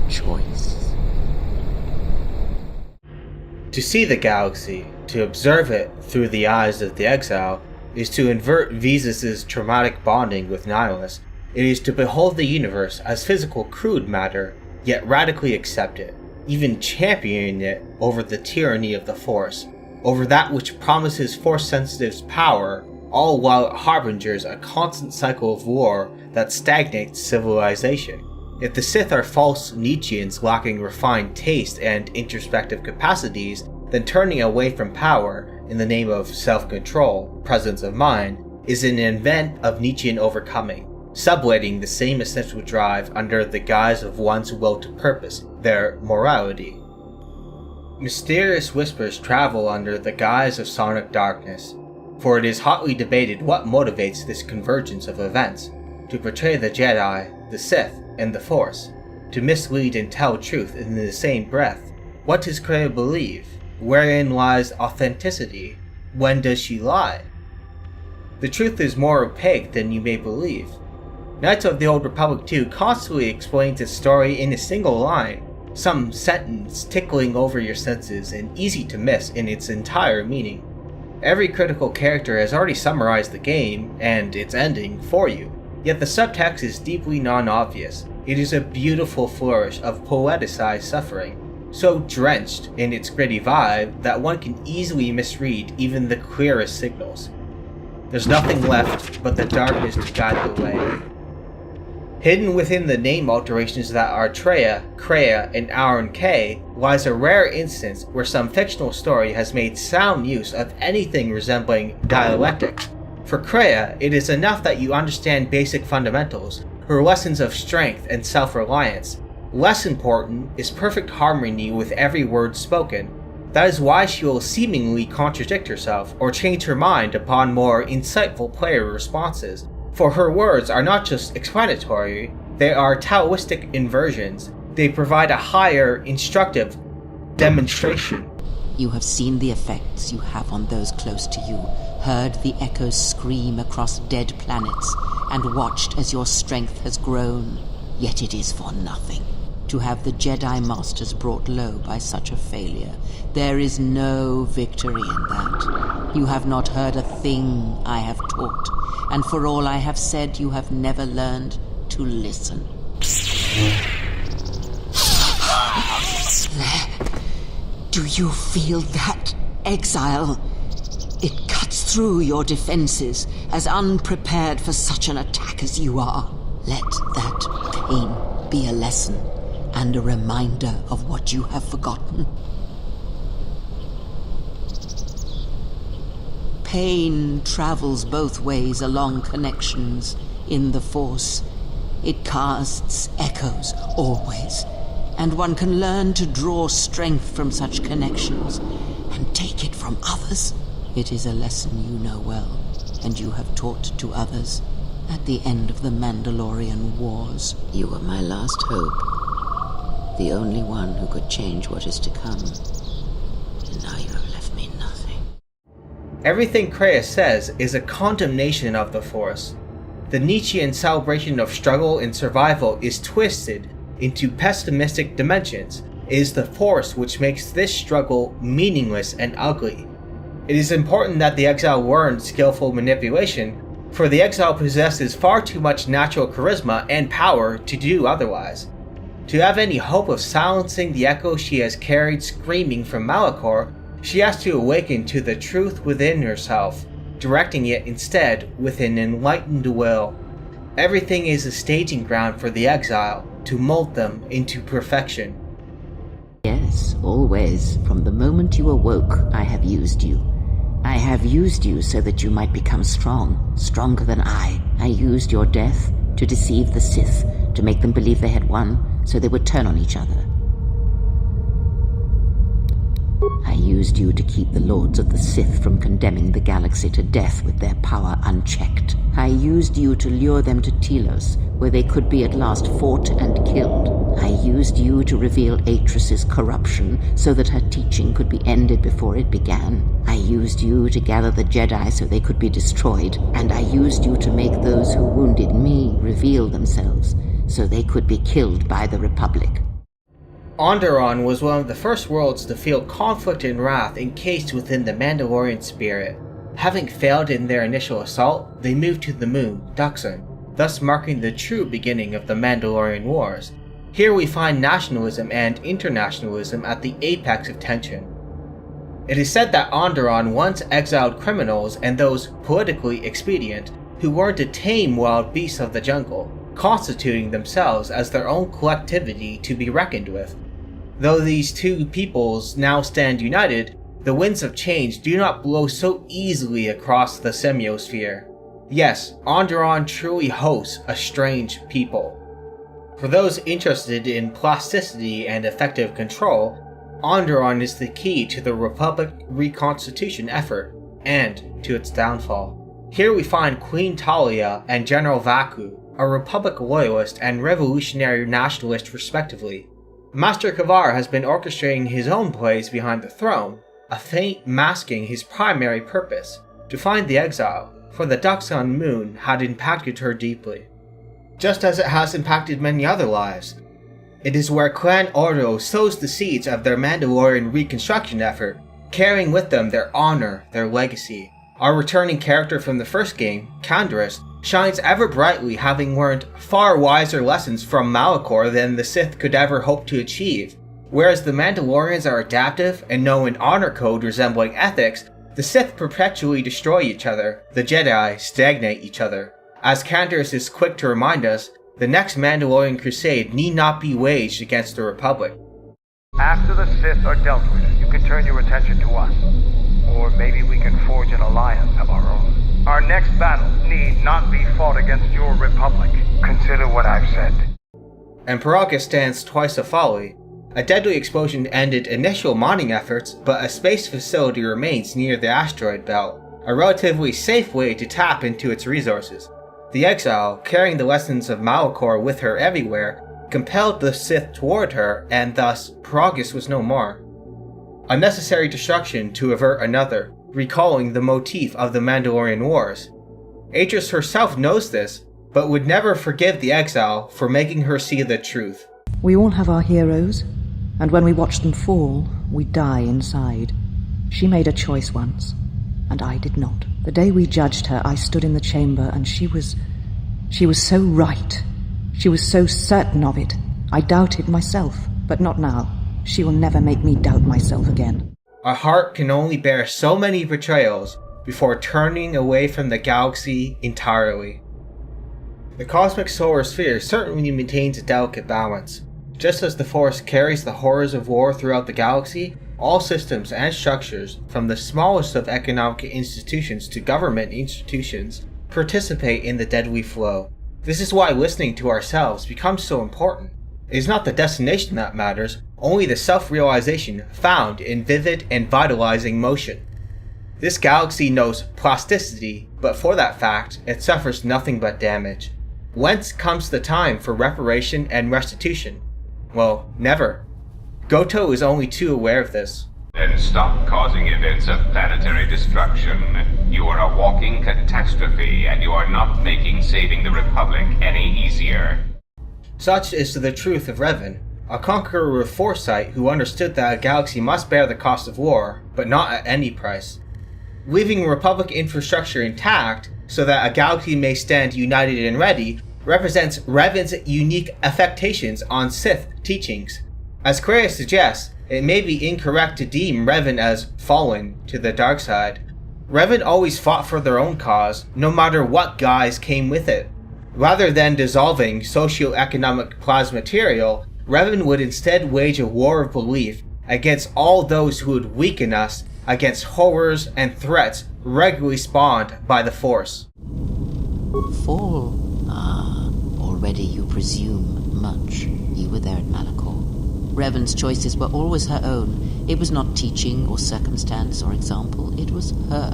choice. To see the galaxy, to observe it through the eyes of the exile, is to invert Visas' traumatic bonding with Nihilus. It is to behold the universe as physical crude matter, yet radically accept it, even championing it over the tyranny of the Force, over that which promises Force sensitives power, all while it harbingers a constant cycle of war that stagnates civilization. If the Sith are false Nietzscheans lacking refined taste and introspective capacities, then turning away from power in the name of self-control, presence of mind, is an event of Nietzschean overcoming, subletting the same essential drive under the guise of one's will to purpose, their morality. Mysterious whispers travel under the guise of sonic darkness, for it is hotly debated what motivates this convergence of events, to portray the Jedi, the Sith, and the Force, to mislead and tell truth in the same breath. What does Kreia believe? Wherein lies authenticity? When does she lie? The truth is more opaque than you may believe. Knights of the Old Republic 2 constantly explains its story in a single line, some sentence tickling over your senses and easy to miss in its entire meaning. Every critical character has already summarized the game and its ending for you, yet the subtext is deeply non-obvious. It is a beautiful flourish of poeticized suffering, so drenched in its gritty vibe that one can easily misread even the clearest signals. There's nothing left but the darkness to guide the way. Hidden within the name alterations that are Treya, Kreia, and Auron K lies a rare instance where some fictional story has made sound use of anything resembling dialectic. For Kreia, it is enough that you understand basic fundamentals, her lessons of strength and self-reliance. Less important is perfect harmony with every word spoken. That is why she will seemingly contradict herself or change her mind upon more insightful player responses, for her words are not just explanatory, they are Taoistic inversions. They provide a higher, instructive demonstration. You have seen the effects you have on those close to you, heard the echoes scream across dead planets, and watched as your strength has grown. Yet it is for nothing. To have the Jedi Masters brought low by such a failure, there is no victory in that. You have not heard a thing I have taught, and for all I have said, you have never learned to listen. Do you feel that, exile? It cuts through your defenses, as unprepared for such an attack as you are. Let that pain be a lesson, and a reminder of what you have forgotten. Pain travels both ways along connections in the Force. It casts echoes always, and one can learn to draw strength from such connections and take it from others. It is a lesson you know well, and you have taught to others. At the end of the Mandalorian Wars, you were my last hope, the only one who could change what is to come. And now you have left me nothing. Everything Kreia says is a condemnation of the Force. The Nietzschean celebration of struggle and survival is twisted into pessimistic dimensions. It is the Force which makes this struggle meaningless and ugly. It is important that the exile learn skillful manipulation, for the exile possesses far too much natural charisma and power to do otherwise. To have any hope of silencing the echo she has carried screaming from Malachor, she has to awaken to the truth within herself, directing it instead with an enlightened will. Everything is a staging ground for the exile to mold them into perfection. Yes, always. From the moment you awoke, I have used you. I have used you so that you might become strong, stronger than I. I used your death to deceive the Sith, to make them believe they had won, so they would turn on each other. I used you to keep the Lords of the Sith from condemning the galaxy to death with their power unchecked. I used you to lure them to Telos, where they could be at last fought and killed. I used you to reveal Atris's corruption, so that her teaching could be ended before it began. I used you to gather the Jedi so they could be destroyed, and I used you to make those who wounded me reveal themselves, so they could be killed by the Republic. Onderon was one of the first worlds to feel conflict and wrath encased within the Mandalorian spirit. Having failed in their initial assault, they moved to the moon, Duxon, thus marking the true beginning of the Mandalorian Wars. Here we find nationalism and internationalism at the apex of tension. It is said that Onderon once exiled criminals and those politically expedient who were to tame wild beasts of the jungle, constituting themselves as their own collectivity to be reckoned with. Though these two peoples now stand united, the winds of change do not blow so easily across the semiosphere. Yes, Onderon truly hosts a strange people. For those interested in plasticity and effective control, Onderon is the key to the Republic reconstitution effort, and to its downfall. Here we find Queen Talia and General Vaku, a Republic loyalist and revolutionary nationalist respectively. Master Kavar has been orchestrating his own plays behind the throne, a feint masking his primary purpose, to find the exile, for the Duxon moon had impacted her deeply. Just as it has impacted many other lives. It is where Clan Ordo sows the seeds of their Mandalorian reconstruction effort, carrying with them their honor, their legacy. Our returning character from the first game, Canderous, shines ever brightly, having learned far wiser lessons from Malachor than the Sith could ever hope to achieve. Whereas the Mandalorians are adaptive and know an honor code resembling ethics, the Sith perpetually destroy each other, the Jedi stagnate each other. As Canderous is quick to remind us, the next Mandalorian crusade need not be waged against the Republic. After the Sith are dealt with, you can turn your attention to us. Or maybe we can forge an alliance of our own. Our next battle need not be fought against your Republic. Consider what I've said. And Paraga stands twice a folly. A deadly explosion ended initial mining efforts, but a space facility remains near the asteroid belt, a relatively safe way to tap into its resources. The exile, carrying the lessons of Malachor with her everywhere, compelled the Sith toward her, and thus progress was no more. Unnecessary destruction to avert another, recalling the motif of the Mandalorian Wars. Atrus herself knows this, but would never forgive the exile for making her see the truth. We all have our heroes, and when we watch them fall, we die inside. She made a choice once, and I did not. The day we judged her, I stood in the chamber, and she was so right. She was so certain of it. I doubted myself, but not now. She will never make me doubt myself again. A heart can only bear so many betrayals before turning away from the galaxy entirely. The cosmic solar sphere certainly maintains a delicate balance. Just as the Force carries the horrors of war throughout the galaxy, all systems and structures, from the smallest of economic institutions to government institutions, participate in the deadly flow. This is why listening to ourselves becomes so important. It is not the destination that matters, only the self-realization found in vivid and vitalizing motion. This galaxy knows plasticity, but for that fact, it suffers nothing but damage. Whence comes the time for reparation and restitution? Well, never. KotOR is only too aware of this. Then stop causing events of planetary destruction. You are a walking catastrophe, and you are not making saving the Republic any easier. Such is the truth of Revan, a conqueror with foresight who understood that a galaxy must bear the cost of war, but not at any price. Leaving Republic infrastructure intact so that a galaxy may stand united and ready represents Revan's unique affectations on Sith teachings. As Kreia suggests, it may be incorrect to deem Revan as fallen to the dark side. Revan always fought for their own cause, no matter what guise came with it. Rather than dissolving socio-economic Plasmaterial, Revan would instead wage a war of belief against all those who would weaken us against horrors and threats regularly spawned by the Force. Fall. Already you presume much. You were there at Malachor. Revan's choices were always her own. It was not teaching or circumstance or example. It was her.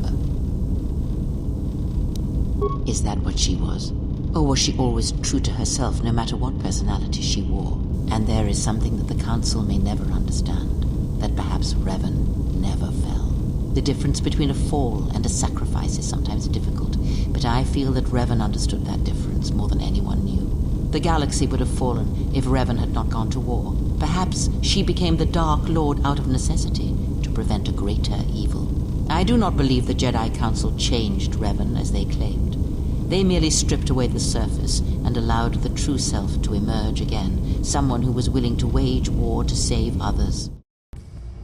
Is that what she was? Or was she always true to herself, no matter what personality she wore? And there is something that the Council may never understand, that perhaps Revan never fell. The difference between a fall and a sacrifice is sometimes difficult, but I feel that Revan understood that difference more than anyone knew. The galaxy would have fallen if Revan had not gone to war. Perhaps she became the Dark Lord out of necessity to prevent a greater evil. I do not believe the Jedi Council changed Revan as they claimed. They merely stripped away the surface and allowed the true self to emerge again, someone who was willing to wage war to save others.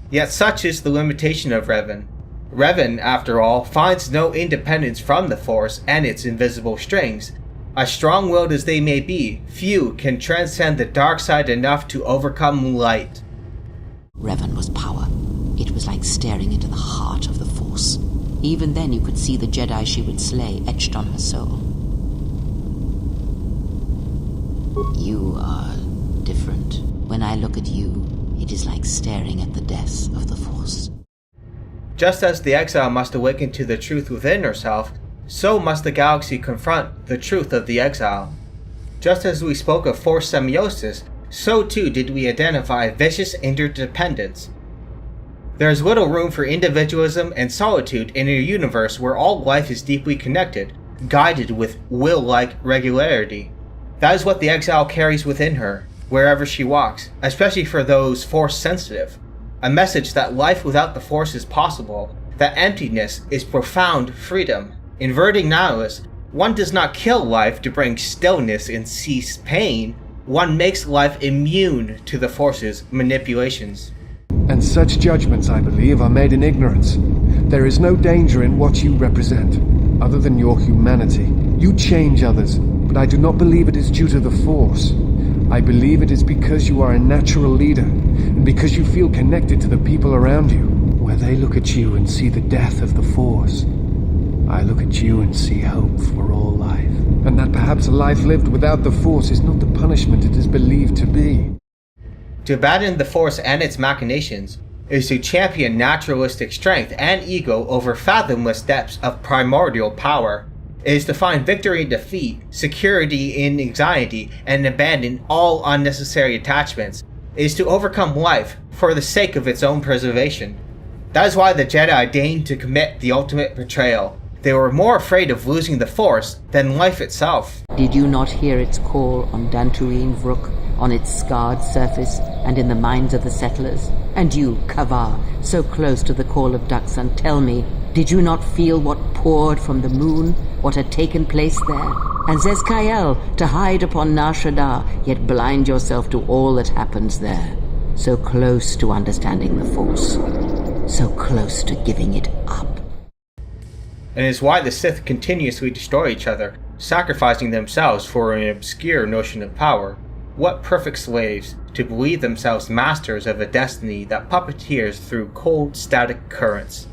Yet such is the limitation of Revan. Revan, after all, finds no independence from the Force and its invisible strings. As strong-willed as they may be, few can transcend the dark side enough to overcome light. Revan was power. It was like staring into the heart of the Force. Even then you could see the Jedi she would slay etched on her soul. You are different. When I look at you, it is like staring at the death of the Force. Just as the exile must awaken to the truth within herself, so must the galaxy confront the truth of the exile. Just as we spoke of forced semiosis, so too did we identify vicious interdependence. There is little room for individualism and solitude in a universe where all life is deeply connected, guided with will-like regularity. That is what the exile carries within her, wherever she walks, especially for those Force-sensitive. A message that life without the Force is possible, that emptiness is profound freedom. Inverting nihilist, one does not kill life to bring stillness and cease pain. One makes life immune to the Force's manipulations. And such judgments, I believe, are made in ignorance. There is no danger in what you represent, other than your humanity. You change others, but I do not believe it is due to the Force. I believe it is because you are a natural leader, and because you feel connected to the people around you. Where they look at you and see the death of the Force, I look at you and see hope for all life. And that perhaps a life lived without the Force is not the punishment it is believed to be. To abandon the Force and its machinations is to champion naturalistic strength and ego over fathomless depths of primordial power. It is to find victory in defeat, security in anxiety, and abandon all unnecessary attachments. It is to overcome life for the sake of its own preservation. That is why the Jedi deigned to commit the ultimate betrayal. They were more afraid of losing the Force than life itself. Did you not hear its call on Dantooine Vrook, on its scarred surface, and in the minds of the settlers? And you, KotOR, so close to the call of Duxan, tell me, did you not feel what poured from the moon, what had taken place there? And Zezkael, to hide upon Nar Shaddaa, yet blind yourself to all that happens there. So close to understanding the Force, so close to giving it up. And it is why the Sith continuously destroy each other, sacrificing themselves for an obscure notion of power. What perfect slaves to believe themselves masters of a destiny that puppeteers through cold, static currents.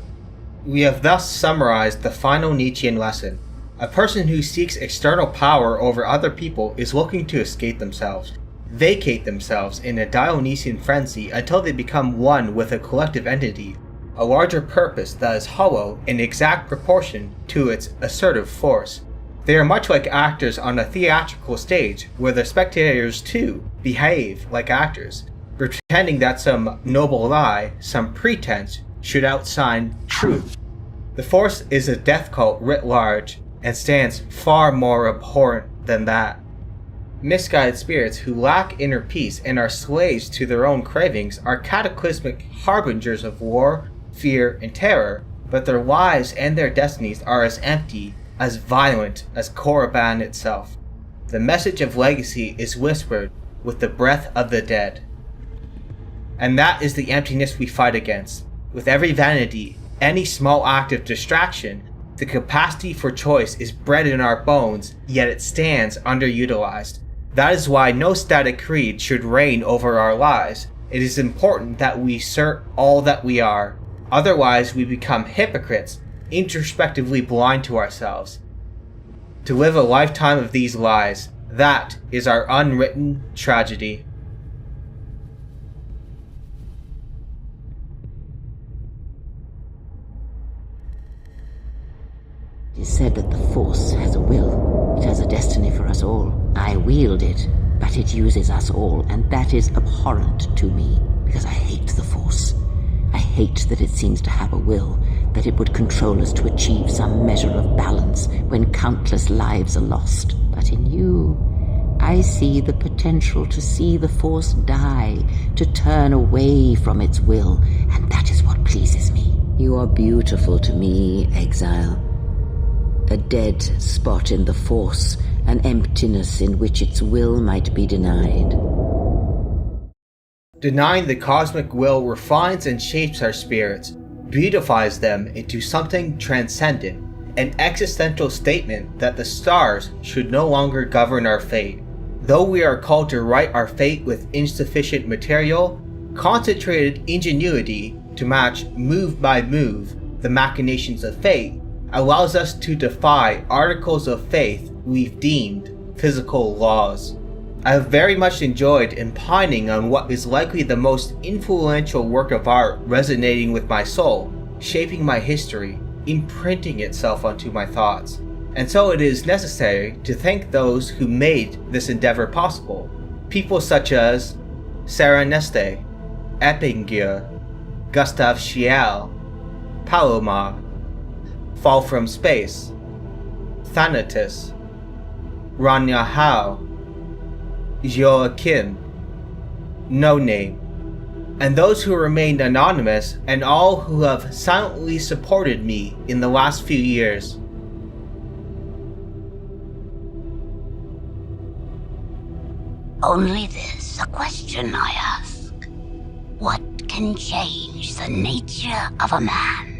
We have thus summarized the final Nietzschean lesson. A person who seeks external power over other people is looking to escape themselves, vacate themselves in a Dionysian frenzy until they become one with a collective entity, a larger purpose that is hollow in exact proportion to its assertive force. They are much like actors on a theatrical stage where the spectators too behave like actors, pretending that some noble lie, some pretense, should outshine truth. The Force is a death cult writ large, and stands far more abhorrent than that. Misguided spirits who lack inner peace and are slaves to their own cravings are cataclysmic harbingers of war, fear, and terror, but their lives and their destinies are as empty, as violent as Korriban itself. The message of legacy is whispered with the breath of the dead. And that is the emptiness we fight against. With every vanity, any small act of distraction, the capacity for choice is bred in our bones, yet it stands underutilized. That is why no static creed should reign over our lives. It is important that we assert all that we are. Otherwise, we become hypocrites, introspectively blind to ourselves. To live a lifetime of these lies, that is our unwritten tragedy. It is said that the Force has a will. It has a destiny for us all. I wield it, but it uses us all, and that is abhorrent to me, because I hate the Force. I hate that it seems to have a will, that it would control us to achieve some measure of balance when countless lives are lost. But in you, I see the potential to see the Force die, to turn away from its will, and that is what pleases me. You are beautiful to me, Exile. A dead spot in the Force, an emptiness in which its will might be denied. Denying the cosmic will refines and shapes our spirits, beautifies them into something transcendent, an existential statement that the stars should no longer govern our fate. Though we are called to write our fate with insufficient material, concentrated ingenuity to match move by move the machinations of fate allows us to defy articles of faith we've deemed physical laws. I have very much enjoyed opining on what is likely the most influential work of art resonating with my soul, shaping my history, imprinting itself onto my thoughts. And so it is necessary to thank those who made this endeavor possible. People such as Sarah Neste, Eppinger, Gustav Schiel, Paloma, Fall from Space, Thanatos, Rania Howe, Joachim, No Name, and those who remained anonymous, and all who have silently supported me in the last few years. Only this a question I ask. What can change the nature of a man?